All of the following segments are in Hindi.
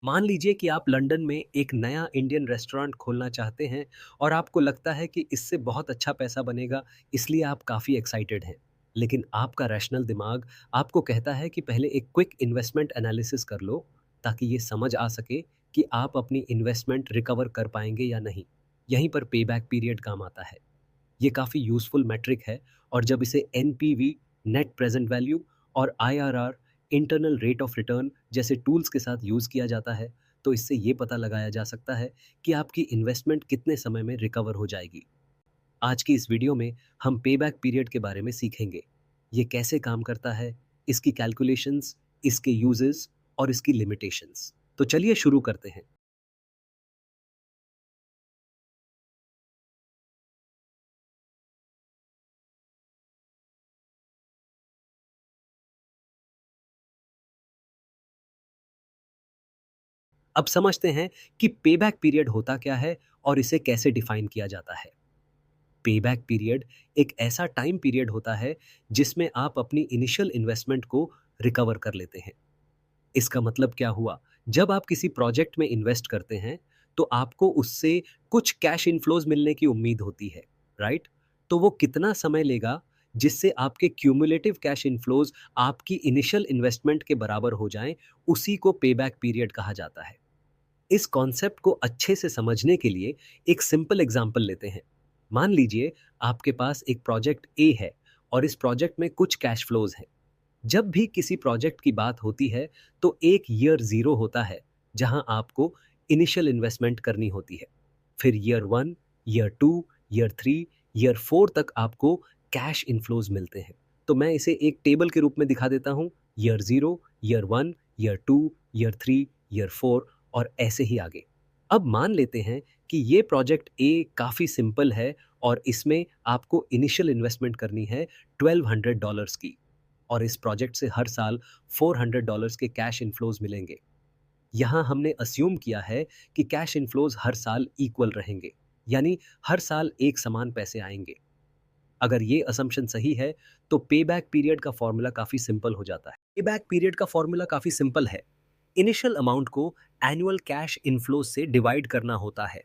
मान लीजिए कि आप लंदन में एक नया इंडियन रेस्टोरेंट खोलना चाहते हैं और आपको लगता है कि इससे बहुत अच्छा पैसा बनेगा, इसलिए आप काफ़ी एक्साइटेड हैं। लेकिन आपका रैशनल दिमाग आपको कहता है कि पहले एक क्विक इन्वेस्टमेंट एनालिसिस कर लो, ताकि ये समझ आ सके कि आप अपनी इन्वेस्टमेंट रिकवर कर पाएंगे या नहीं। यहीं पर पे बैक पीरियड काम आता है। ये काफ़ी यूज़फुल मैट्रिक है और जब इसे एनपीवी, नेट प्रेज़ेंट वैल्यू और IRR, internal rate of return जैसे टूल्स के साथ यूज़ किया जाता है, तो इससे ये पता लगाया जा सकता है कि आपकी इन्वेस्टमेंट कितने समय में रिकवर हो जाएगी। आज की इस वीडियो में हम पेबैक पीरियड के बारे में सीखेंगे। ये कैसे काम करता है, इसकी कैलकुलेशंस, इसके यूजेस और इसकी लिमिटेशंस। तो चलिए शुरू करते हैं। अब समझते हैं कि पेबैक पीरियड होता क्या है और इसे कैसे डिफाइन किया जाता है। पेबैक पीरियड एक ऐसा टाइम पीरियड होता है जिसमें आप अपनी इनिशियल इन्वेस्टमेंट को रिकवर कर लेते हैं। इसका मतलब क्या हुआ? जब आप किसी प्रोजेक्ट में इन्वेस्ट करते हैं, तो आपको उससे कुछ कैश इनफ्लोज मिलने की उम्मीद होती है, राइट? तो वो कितना समय लेगा जिससे आपके क्यूमुलेटिव कैश इनफ्लोज आपकी इनिशियल इन्वेस्टमेंट के बराबर हो जाएं, उसी को पेबैक पीरियड कहा जाता है। इस कॉन्सेप्ट को अच्छे से समझने के लिए एक सिंपल एग्जांपल लेते हैं। मान लीजिए आपके पास एक प्रोजेक्ट ए है और इस प्रोजेक्ट में कुछ कैश फ्लोज हैं। जब भी किसी प्रोजेक्ट की बात होती है, तो एक ईयर ज़ीरो होता है, जहां आपको इनिशियल इन्वेस्टमेंट करनी होती है। फिर ईयर 1, ईयर 2, ईयर 3, ईयर 4 तक आपको कैश इनफ्लोज़ मिलते हैं। तो मैं इसे एक टेबल के रूप में दिखा देता हूं। Year 0, year 1, year 2, year 3, year 4 और ऐसे ही आगे। अब मान लेते हैं कि ये प्रोजेक्ट ए काफ़ी सिंपल है और इसमें आपको इनिशियल इन्वेस्टमेंट करनी है $1200 की। और इस प्रोजेक्ट से हर साल $400 के कैश इनफ्लोज मिलेंगे। यहाँ हमने अस्यूम किया है कि कैश इनफ्लोज हर साल इक्वल रहेंगे, यानी हर साल एक समान पैसे आएंगे। अगर ये असम्पशन सही है, तो पे बैक पीरियड का फॉर्मूला काफ़ी सिंपल हो जाता है। पे बैक पीरियड का फॉर्मूला काफ़ी सिंपल है। इनिशियल अमाउंट को एनुअल कैश इनफ्लोज से डिवाइड करना होता है।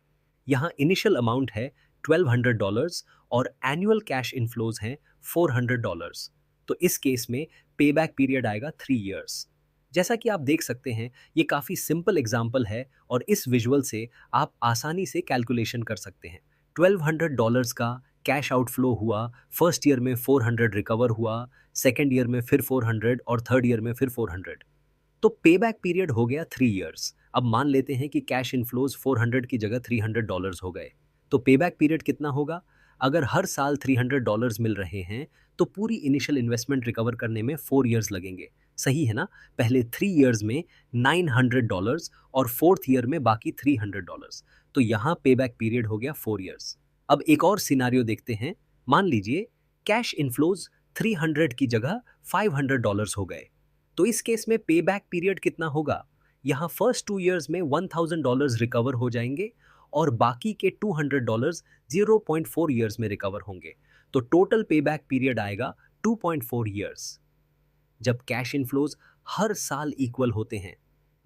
यहाँ इनिशियल अमाउंट है $1200 और एनुअल कैश इनफ्लोज हैं $400। तो इस केस में पे बैक पीरियड आएगा 3 ईयर्स। जैसा कि आप देख सकते हैं, ये काफ़ी सिंपल एग्जाम्पल है और इस विजुअल से आप आसानी से कैलकुलेशन कर सकते हैं। $1200 का कैश आउटफ्लो हुआ, फर्स्ट ईयर में 400 रिकवर हुआ, सेकेंड ईयर में फिर 400 और थर्ड ईयर में फिर 400। तो पे बैक पीरियड हो गया 3 ईयर्स। अब मान लेते हैं कि कैश इनफ्लोज 400 की जगह $300 हो गए। तो पे बैक पीरियड कितना होगा? अगर हर साल $300 मिल रहे हैं, तो पूरी इनिशियल इन्वेस्टमेंट रिकवर करने में 4 ईयर्स लगेंगे। सही है ना? पहले 3 ईयर्स में $900 और फोर्थ ईयर में बाकी $300। तो यहाँ पे बैक पीरियड हो गया 4 ईयर्स। अब एक और सिनारियो देखते हैं। मान लीजिए कैश इनफ्लोज 300 की जगह $500 हो गए। तो इस केस में पे बैक पीरियड कितना होगा? यहाँ फर्स्ट 2 ईयर्स में $1000 रिकवर हो जाएंगे और बाकी के $200 0.4 ईयर्स में रिकवर होंगे। तो टोटल पे बैक पीरियड आएगा 2.4 ईयर्स। जब कैश इनफ्लोज हर साल इक्वल होते हैं,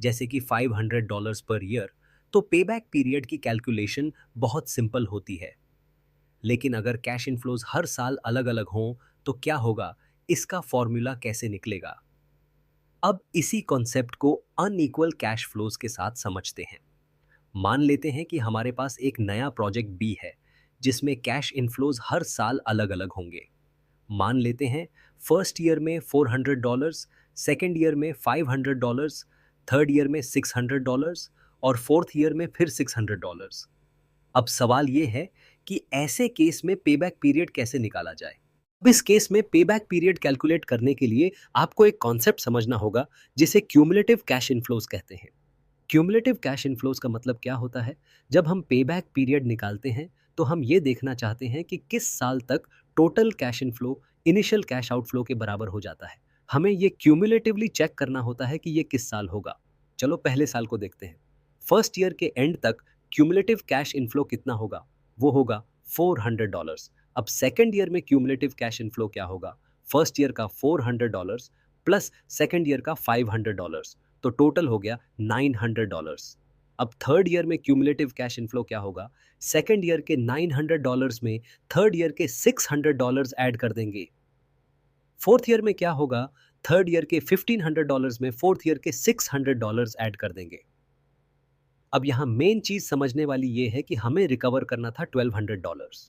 जैसे कि $500 पर ईयर, तो पे बैक पीरियड की कैलकुलेशन बहुत सिंपल होती है। लेकिन अगर कैश इनफ्लोज हर साल अलग अलग हों, तो क्या होगा? इसका फॉर्मूला कैसे निकलेगा? अब इसी कॉन्सेप्ट को अनइक्वल कैश फ्लोज के साथ समझते हैं। मान लेते हैं कि हमारे पास एक नया प्रोजेक्ट बी है, जिसमें कैश इनफ्लोज हर साल अलग अलग होंगे। मान लेते हैं फर्स्ट ईयर में $400, सेकेंड ईयर में $500, थर्ड ईयर में $600 और फोर्थ ईयर में फिर $600। अब सवाल ये है कि ऐसे केस में पेबैक पीरियड कैसे निकाला जाए। अब इस केस में पेबैक पीरियड कैलकुलेट करने के लिए आपको एक कॉन्सेप्ट समझना होगा, जिसे क्यूमुलेटिव कैश इनफ्लोज कहते हैं। क्यूमुलेटिव कैश इनफ्लोज का मतलब क्या होता है? जब हम पेबैक पीरियड निकालते हैं, तो हम ये देखना चाहते हैं कि किस साल तक total cash inflow initial cash outflow के बराबर हो जाता है। हमें ये क्यूमुलेटिवली चेक करना होता है कि ये किस साल होगा। चलो पहले साल को देखते हैं। फर्स्ट ईयर के एंड तक क्यूमुलेटिव कैश इनफ्लो कितना होगा? वो होगा $400। अब सेकेंड ईयर में क्यूमुलेटिव कैश इनफ्लो क्या होगा? फर्स्ट ईयर का $400 प्लस सेकेंड ईयर का $500, तो टोटल हो गया $900। अब थर्ड ईयर में क्यूमुलेटिव कैश इनफ्लो क्या होगा? सेकंड ईयर के $900 में थर्ड ईयर के $600 ऐड कर देंगे। फोर्थ ईयर में क्या होगा? थर्ड ईयर के $1500 में फोर्थ ईयर के $600 ऐड कर देंगे। अब यहां मेन चीज समझने वाली ये है कि हमें रिकवर करना था $1200।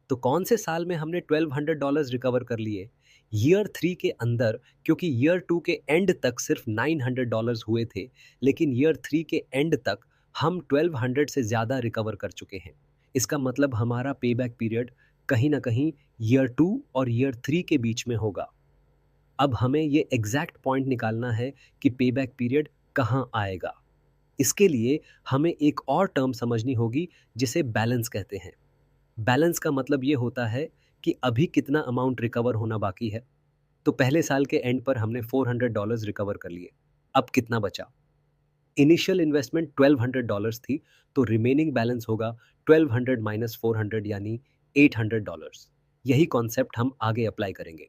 तो कौन से साल में हमने $1200 रिकवर कर लिए? ईयर 3 के अंदर, क्योंकि ईयर 2 के एंड तक सिर्फ $900 हुए थे, लेकिन ईयर 3 के एंड तक हम 1200 से ज़्यादा रिकवर कर चुके हैं। इसका मतलब हमारा पेबैक पीरियड कहीं ना कहीं ईयर 2 और ईयर 3 के बीच में होगा। अब हमें ये एग्जैक्ट पॉइंट निकालना है कि पेबैक पीरियड कहाँ आएगा। इसके लिए हमें एक और टर्म समझनी होगी जिसे बैलेंस कहते हैं। बैलेंस का मतलब ये होता है कि अभी कितना अमाउंट रिकवर होना बाकी है। तो पहले साल के एंड पर हमने $400 रिकवर कर लिए। अब कितना बचा? इनिशियल इन्वेस्टमेंट $1200 थी, तो रिमेनिंग बैलेंस होगा 1200 माइनस 400 यानी $800। यही कॉन्सेप्ट हम आगे अप्लाई करेंगे।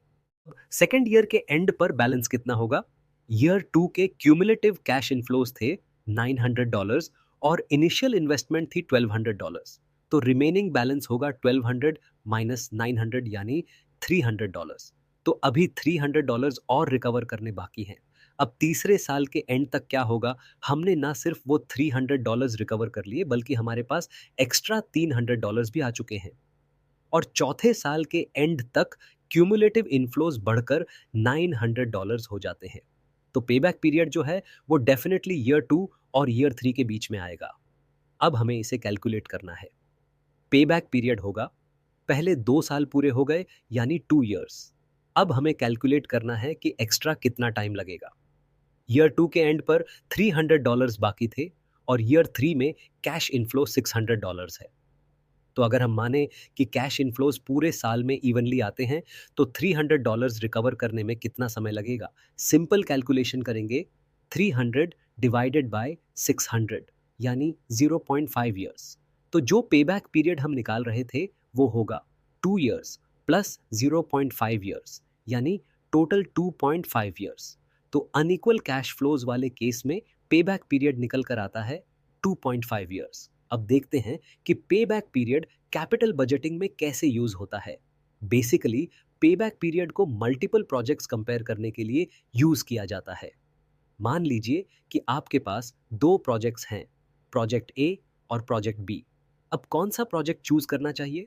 सेकेंड ईयर के एंड पर बैलेंस कितना होगा? ईयर 2 के क्यूमुलेटिव कैश इनफ्लोज थे $900 और इनिशियल इन्वेस्टमेंट थी $1200। तो रिमेनिंग बैलेंस होगा 1200 माइनस 900 यानी $300। तो अभी $300 और रिकवर करने बाकी हैं। अब तीसरे साल के एंड तक क्या होगा? हमने ना सिर्फ वो $300 रिकवर कर लिए, बल्कि हमारे पास एक्स्ट्रा $300 भी आ चुके हैं। और चौथे साल के एंड तक क्यूमुलेटिव इनफ्लोज बढ़कर $900 हो जाते हैं। तो पेबैक पीरियड जो है वो डेफिनेटली ईयर 2 और ईयर 3 के बीच में आएगा। अब हमें इसे कैलकुलेट करना है। पेबैक पीरियड होगा, पहले 2 साल पूरे हो गए यानी 2 इयर्स। अब हमें कैलकुलेट करना है कि एक्स्ट्रा कितना टाइम लगेगा। ईयर 2 के एंड पर $300 बाकी थे और ईयर 3 में कैश इनफ्लो $600 है। तो अगर हम माने कि कैश इनफ्लोज पूरे साल में इवनली आते हैं, तो $300 रिकवर करने में कितना समय लगेगा? सिंपल कैलकुलेशन करेंगे, 300 डिवाइडेड बाय 600 यानी 0.5 ईयर्स। तो जो पेबैक पीरियड हम निकाल रहे थे वो होगा 2 ईयर्स प्लस 0.5 ईयर्स यानी टोटल 2.5 ईयर्स। तो अनइक्वल कैश फ्लोज वाले केस में पेबैक पीरियड निकल कर आता है 2.5 ईयर्स। अब देखते हैं कि पेबैक पीरियड कैपिटल बजटिंग में कैसे यूज होता है। बेसिकली पेबैक पीरियड को मल्टीपल प्रोजेक्ट्स कंपेयर करने के लिए यूज किया जाता है। मान लीजिए कि आपके पास 2 प्रोजेक्ट्स हैं, प्रोजेक्ट ए और प्रोजेक्ट बी। अब कौन सा प्रोजेक्ट चूज करना चाहिए?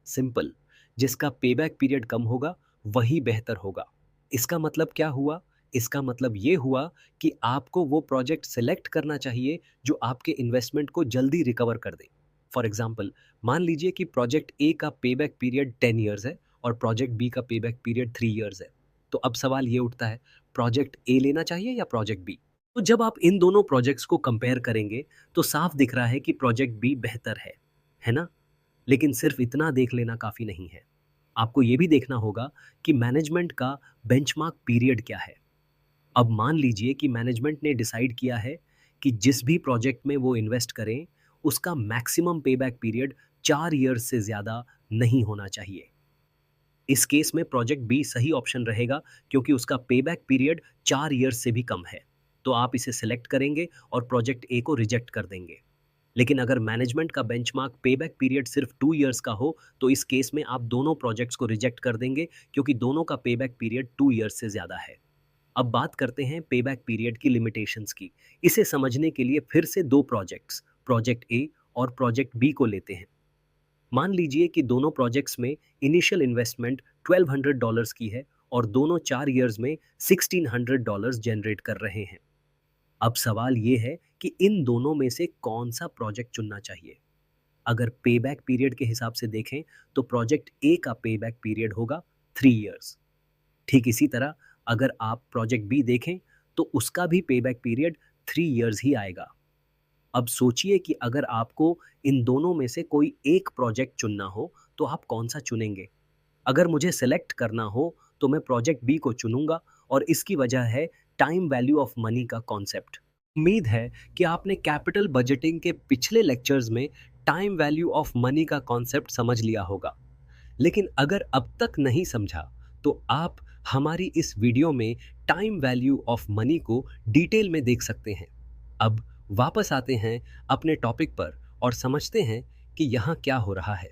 सिंपल, जिसका पेबैक पीरियड कम होगा वही बेहतर होगा। इसका मतलब क्या हुआ? इसका मतलब ये हुआ कि आपको वो प्रोजेक्ट सेलेक्ट करना चाहिए जो आपके इन्वेस्टमेंट को जल्दी रिकवर कर दे। फॉर एग्जाम्पल, मान लीजिए कि प्रोजेक्ट ए का पेबैक पीरियड 10 ईयर्स है और प्रोजेक्ट बी का पेबैक पीरियड 3 ईयर्स है। तो अब सवाल ये उठता है, प्रोजेक्ट ए लेना चाहिए या प्रोजेक्ट बी? तो जब आप इन दोनों प्रोजेक्ट्स को कंपेयर करेंगे तो साफ दिख रहा है कि प्रोजेक्ट बी बेहतर है ना? लेकिन सिर्फ इतना देख लेना काफ़ी नहीं है। आपको ये भी देखना होगा कि मैनेजमेंट का बेंचमार्क पीरियड क्या है। अब मान लीजिए कि मैनेजमेंट ने डिसाइड किया है कि जिस भी प्रोजेक्ट में वो इन्वेस्ट करें, उसका मैक्सिमम पेबैक पीरियड 4 ईयर्स से ज़्यादा नहीं होना चाहिए। इस केस में प्रोजेक्ट बी सही ऑप्शन रहेगा, क्योंकि उसका पेबैक पीरियड 4 ईयर्स से भी कम है। तो आप इसे सिलेक्ट करेंगे और प्रोजेक्ट ए को रिजेक्ट कर देंगे। लेकिन अगर मैनेजमेंट का बेंचमार्क पेबैक पीरियड सिर्फ 2 ईयर्स का हो, तो इस केस में आप दोनों प्रोजेक्ट्स को रिजेक्ट कर देंगे, क्योंकि दोनों का पेबैक पीरियड 2 ईयर्स से ज़्यादा है। अब बात करते हैं पेबैक पीरियड की लिमिटेशंस की। इसे समझने के लिए फिर से 2 प्रोजेक्ट्स, प्रोजेक्ट ए और प्रोजेक्ट बी को लेते हैं। मान लीजिए कि दोनों प्रोजेक्ट्स में इनिशियल इन्वेस्टमेंट $1200 की है और दोनों 4 ईयर्स में $1600 जनरेट कर रहे हैं। अब सवाल ये है कि इन दोनों में से कौन सा प्रोजेक्ट चुनना चाहिए। अगर पेबैक पीरियड के हिसाब से देखें तो प्रोजेक्ट ए का पेबैक पीरियड होगा 3 ईयर्स। ठीक इसी तरह अगर आप प्रोजेक्ट बी देखें तो उसका भी पेबैक पीरियड 3 ईयर्स ही आएगा। अब सोचिए कि अगर आपको इन दोनों में से कोई एक प्रोजेक्ट चुनना हो तो आप कौन सा चुनेंगे? अगर मुझे सेलेक्ट करना हो तो मैं प्रोजेक्ट बी को चुनूंगा, और इसकी वजह है टाइम वैल्यू ऑफ मनी का कॉन्सेप्ट। उम्मीद है कि आपने कैपिटल बजटिंग के पिछले लेक्चर्स में टाइम वैल्यू ऑफ मनी का कॉन्सेप्ट समझ लिया होगा। लेकिन अगर अब तक नहीं समझा तो आप हमारी इस वीडियो में टाइम वैल्यू ऑफ मनी को डिटेल में देख सकते हैं। अब वापस आते हैं अपने टॉपिक पर और समझते हैं कि यहाँ क्या हो रहा है।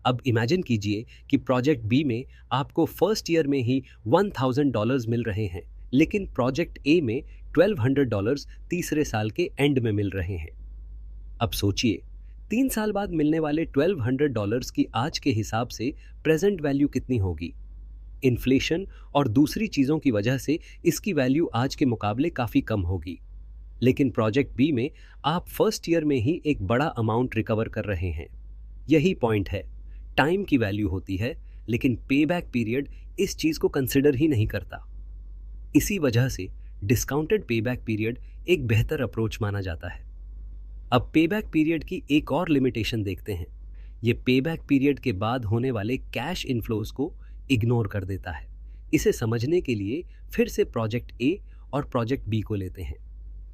अब इमेजिन कीजिए कि प्रोजेक्ट बी में आपको फर्स्ट ईयर में ही $1000 मिल रहे हैं, लेकिन प्रोजेक्ट ए में $1200 तीसरे साल के एंड में मिल रहे हैं। अब सोचिए, 3 साल बाद मिलने वाले $1200 की आज के हिसाब से प्रेजेंट वैल्यू कितनी होगी। इन्फ्लेशन और दूसरी चीज़ों की वजह से इसकी वैल्यू आज के मुकाबले काफ़ी कम होगी। लेकिन प्रोजेक्ट बी में आप फर्स्ट ईयर में ही एक बड़ा अमाउंट रिकवर कर रहे हैं। यही पॉइंट है, टाइम की वैल्यू होती है, लेकिन पे बैक पीरियड इस चीज़ को कंसिडर ही नहीं करता। इसी वजह से डिस्काउंटेड पे बैक पीरियड एक बेहतर अप्रोच माना जाता है। अब पे बैक पीरियड की एक और लिमिटेशन देखते हैं। ये पे बैक पीरियड के बाद होने वाले कैश इनफ्लोज को इग्नोर कर देता है। इसे समझने के लिए फिर से प्रोजेक्ट ए और प्रोजेक्ट बी को लेते हैं।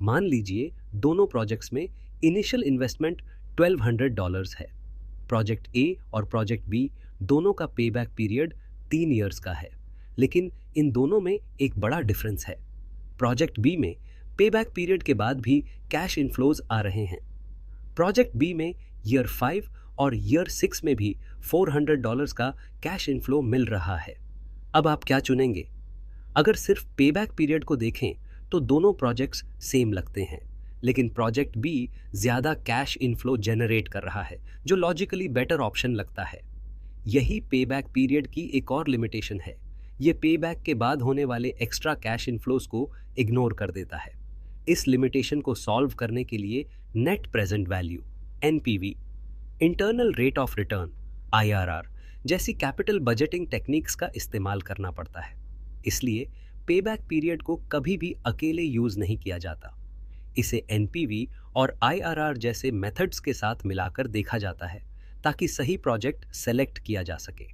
मान लीजिए दोनों प्रोजेक्ट्स में इनिशियल इन्वेस्टमेंट $1200 है। प्रोजेक्ट ए और प्रोजेक्ट बी दोनों का पे बैक पीरियड 3 ईयर्स का है, लेकिन इन दोनों में एक बड़ा डिफरेंस है। प्रोजेक्ट बी में पे बैक पीरियड के बाद भी कैश इनफ्लोज आ रहे हैं। प्रोजेक्ट बी में ईयर 5 और ईयर 6 में भी $400 का कैश इनफ्लो मिल रहा है। अब आप क्या चुनेंगे? अगर सिर्फ पे बैक पीरियड को देखें तो दोनों प्रोजेक्ट्स सेम लगते हैं, लेकिन प्रोजेक्ट बी ज़्यादा कैश इनफ्लो जनरेट कर रहा है, जो लॉजिकली बेटर ऑप्शन लगता है। यही पे बैक पीरियड की एक और लिमिटेशन है। ये पे बैक के बाद होने वाले एक्स्ट्रा कैश इनफ्लोज को इग्नोर कर देता है। इस लिमिटेशन को सॉल्व करने के लिए net present value NPV, internal rate of return IRR जैसी कैपिटल बजटिंग टेक्निक्स का इस्तेमाल करना पड़ता है। इसलिए पे बैक पीरियड को कभी भी अकेले यूज नहीं किया जाता। इसे एनपीवी और आईआरआर जैसे मेथड्स के साथ मिलाकर देखा जाता है ताकि सही प्रोजेक्ट सेलेक्ट किया जा सके।